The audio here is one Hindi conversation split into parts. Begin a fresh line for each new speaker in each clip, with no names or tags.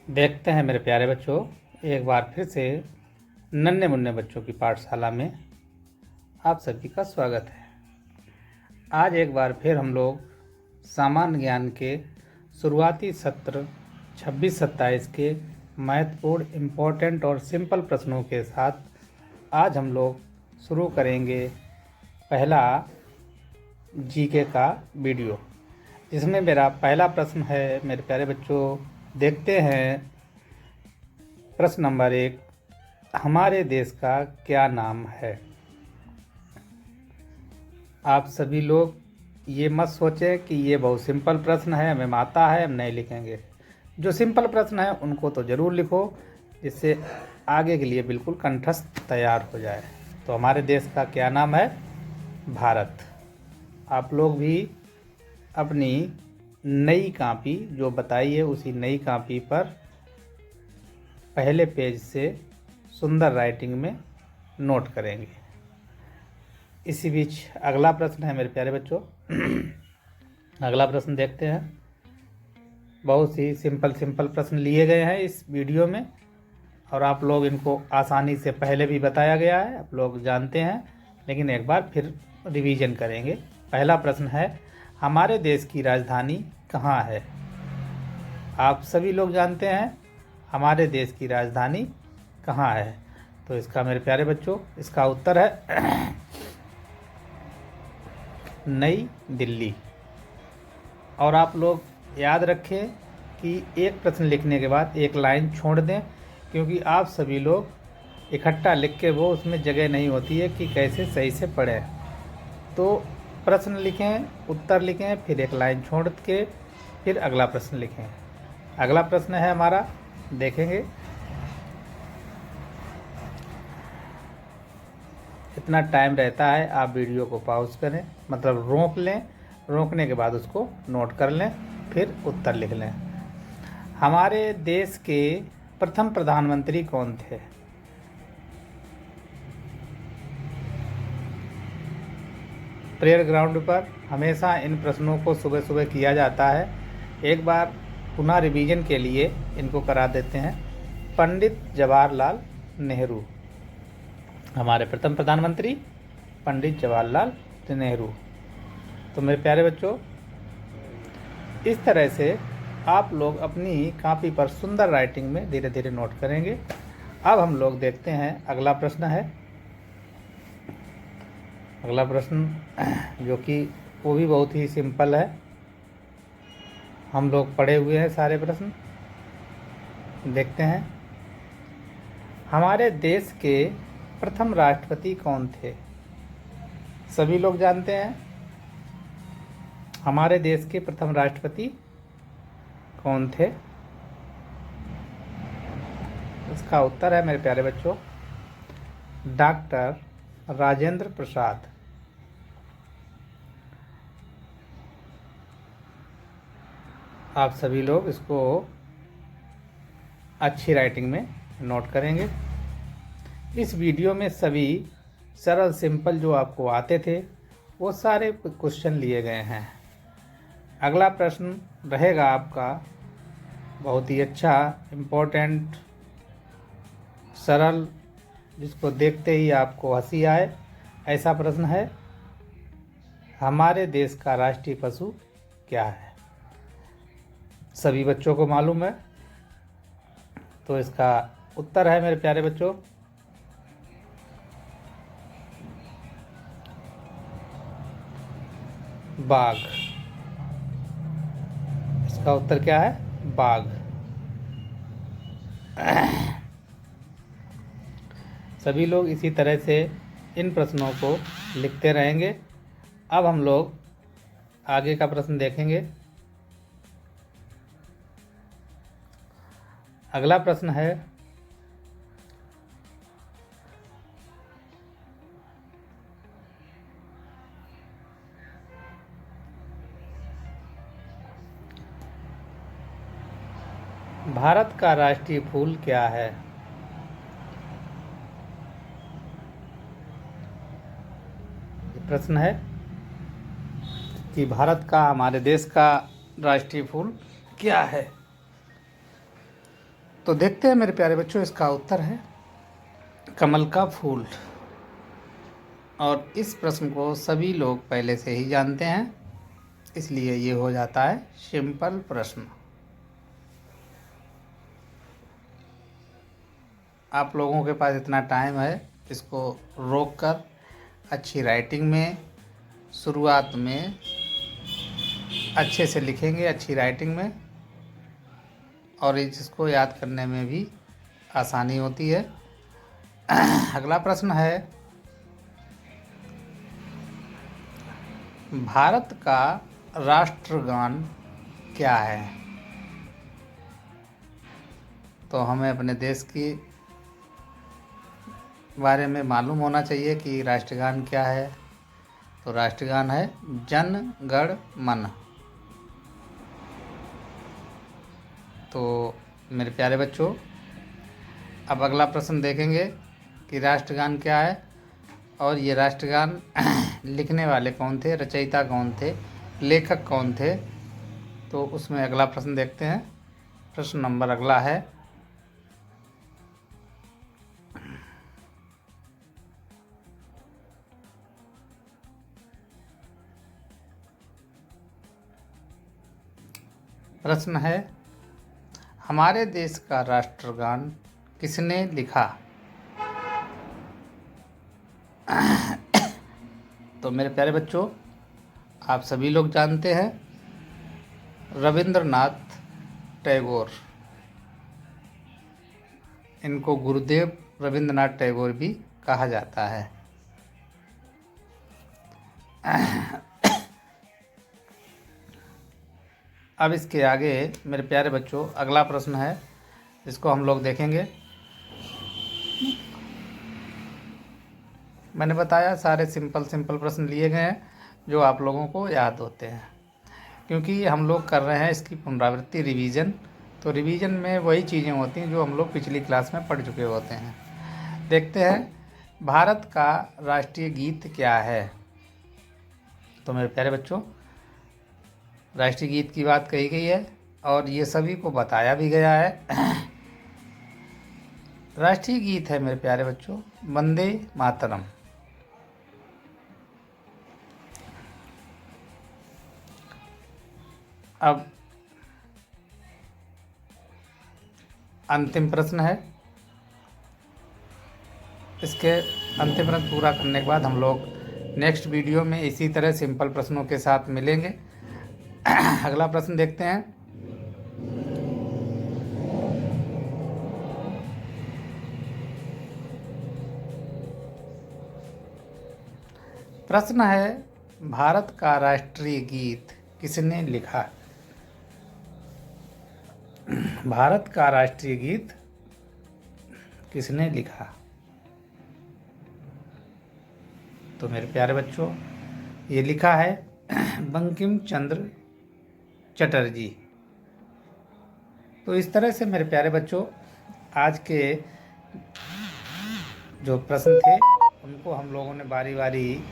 देखते हैं मेरे प्यारे बच्चों, एक बार फिर से नन्हे मुन्ने बच्चों की पाठशाला में आप सभी का स्वागत है। आज एक बार फिर हम लोग सामान्य ज्ञान के शुरुआती सत्र 26-27 के महत्वपूर्ण, इम्पोर्टेंट और सिंपल प्रश्नों के साथ आज हम लोग शुरू करेंगे पहला जीके का वीडियो, जिसमें मेरा पहला प्रश्न है। मेरे प्यारे बच्चों, देखते हैं प्रश्न नंबर 1, हमारे देश का क्या नाम है। आप सभी लोग ये मत सोचें कि ये बहुत सिंपल प्रश्न है, हमें आता है, हम नहीं लिखेंगे। जो सिंपल प्रश्न है उनको तो ज़रूर लिखो, जिससे आगे के लिए बिल्कुल कंठस्थ तैयार हो जाए। तो हमारे देश का क्या नाम है? भारत। आप लोग भी अपनी नई कॉपी जो बताई है उसी नई कॉपी पर पहले पेज से सुंदर राइटिंग में नोट करेंगे। इसी बीच अगला प्रश्न है मेरे प्यारे बच्चों। अगला प्रश्न देखते हैं। बहुत ही सिंपल प्रश्न लिए गए हैं इस वीडियो में, और आप लोग इनको आसानी से पहले भी बताया गया है, आप लोग जानते हैं, लेकिन एक बार फिर रिवीजन करेंगे। पहला प्रश्न है, हमारे देश की राजधानी कहाँ है? आप सभी लोग जानते हैं हमारे देश की राजधानी कहाँ है। तो इसका मेरे प्यारे बच्चों, इसका उत्तर है नई दिल्ली। और आप लोग याद रखें कि एक प्रश्न लिखने के बाद एक लाइन छोड़ दें, क्योंकि आप सभी लोग इकट्ठा लिख के वो उसमें जगह नहीं होती है कि कैसे सही से पढ़ें। तो प्रश्न लिखें, उत्तर लिखें, फिर एक लाइन छोड़ के फिर अगला प्रश्न लिखें। अगला प्रश्न है हमारा, देखेंगे। इतना टाइम रहता है, आप वीडियो को पॉज करें, मतलब रोक लें, रोकने के बाद उसको नोट कर लें, फिर उत्तर लिख लें। हमारे देश के प्रथम प्रधानमंत्री कौन थे? प्रेयर ग्राउंड पर हमेशा इन प्रश्नों को सुबह सुबह किया जाता है। एक बार पुनः रिवीजन के लिए इनको करा देते हैं। पंडित जवाहरलाल नेहरू, हमारे प्रथम प्रधानमंत्री पंडित जवाहरलाल नेहरू। तो मेरे प्यारे बच्चों, इस तरह से आप लोग अपनी कॉपी पर सुंदर राइटिंग में धीरे धीरे नोट करेंगे। अब हम लोग देखते हैं अगला प्रश्न है। अगला प्रश्न जो कि वो भी बहुत ही सिंपल है, हम लोग पढ़े हुए हैं सारे प्रश्न। देखते हैं, हमारे देश के प्रथम राष्ट्रपति कौन थे? सभी लोग जानते हैं हमारे देश के प्रथम राष्ट्रपति कौन थे। इसका उत्तर है मेरे प्यारे बच्चों डॉक्टर राजेंद्र प्रसाद। आप सभी लोग इसको अच्छी राइटिंग में नोट करेंगे। इस वीडियो में सभी सरल सिंपल जो आपको आते थे वो सारे क्वेश्चन लिए गए हैं। अगला प्रश्न रहेगा आपका बहुत ही अच्छा, इम्पोर्टेंट, सरल, जिसको देखते ही आपको हंसी आए, ऐसा प्रश्न है, हमारे देश का राष्ट्रीय पशु क्या है? सभी बच्चों को मालूम है। तो इसका उत्तर है मेरे प्यारे बच्चों बाघ। इसका उत्तर क्या है? बाघ। सभी लोग इसी तरह से इन प्रश्नों को लिखते रहेंगे। अब हम लोग आगे का प्रश्न देखेंगे। अगला प्रश्न है, भारत का राष्ट्रीय फूल क्या है? प्रश्न है कि भारत का, हमारे देश का राष्ट्रीय फूल क्या है? तो देखते हैं मेरे प्यारे बच्चों, इसका उत्तर है कमल का फूल। और इस प्रश्न को सभी लोग पहले से ही जानते हैं, इसलिए ये हो जाता है सिंपल प्रश्न। आप लोगों के पास इतना टाइम है, इसको रोककर अच्छी राइटिंग में शुरुआत में अच्छे से लिखेंगे, अच्छी राइटिंग में, और इसको याद करने में भी आसानी होती है। अगला प्रश्न है, भारत का राष्ट्रगान क्या है? तो हमें अपने देश के बारे में मालूम होना चाहिए कि राष्ट्रगान क्या है। तो राष्ट्रगान है जन गण मन। तो मेरे प्यारे बच्चों, अब अगला प्रश्न देखेंगे कि राष्ट्रगान क्या है और ये राष्ट्रगान लिखने वाले कौन थे, रचयिता कौन थे, लेखक कौन थे। तो उसमें अगला प्रश्न देखते हैं। प्रश्न नंबर अगला है, प्रश्न है, हमारे देश का राष्ट्रगान किसने लिखा? तो मेरे प्यारे बच्चों, आप सभी लोग जानते हैं रविंद्रनाथ टैगोर। इनको गुरुदेव रविंद्रनाथ टैगोर भी कहा जाता है। अब इसके आगे मेरे प्यारे बच्चों अगला प्रश्न है, इसको हम लोग देखेंगे। मैंने बताया सारे सिंपल प्रश्न लिए गए हैं जो आप लोगों को याद होते हैं, क्योंकि हम लोग कर रहे हैं इसकी पुनरावृत्ति, रिवीजन। तो रिवीजन में वही चीज़ें होती हैं जो हम लोग पिछली क्लास में पढ़ चुके होते हैं। देखते हैं, भारत का राष्ट्रीय गीत क्या है? तो मेरे प्यारे बच्चों, राष्ट्रीय गीत की बात कही गई है और ये सभी को बताया भी गया है। राष्ट्रीय गीत है मेरे प्यारे बच्चों वंदे मातरम। अब अंतिम प्रश्न है। इसके अंतिम प्रश्न पूरा करने के बाद हम लोग नेक्स्ट वीडियो में इसी तरह सिंपल प्रश्नों के साथ मिलेंगे। अगला प्रश्न देखते हैं। प्रश्न है, भारत का राष्ट्रीय गीत किसने लिखा? भारत का राष्ट्रीय गीत किसने लिखा? तो मेरे प्यारे बच्चों, ये लिखा है बंकिम चंद्र चटर्जी। तो इस तरह से मेरे प्यारे बच्चों आज के जो प्रश्न थे उनको हम लोगों ने बारी बारी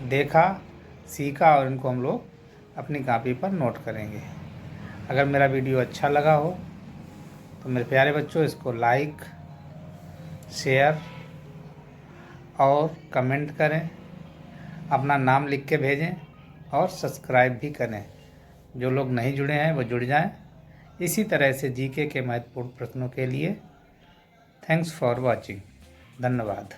देखा, सीखा और इनको हम लोग अपनी कॉपी पर नोट करेंगे। अगर मेरा वीडियो अच्छा लगा हो तो मेरे प्यारे बच्चों इसको लाइक, शेयर और कमेंट करें, अपना नाम लिख के भेजें और सब्सक्राइब भी करें। जो लोग नहीं जुड़े हैं वो जुड़ जाएं। इसी तरह से जीके के महत्वपूर्ण प्रश्नों के लिए थैंक्स फॉर वॉचिंग। धन्यवाद।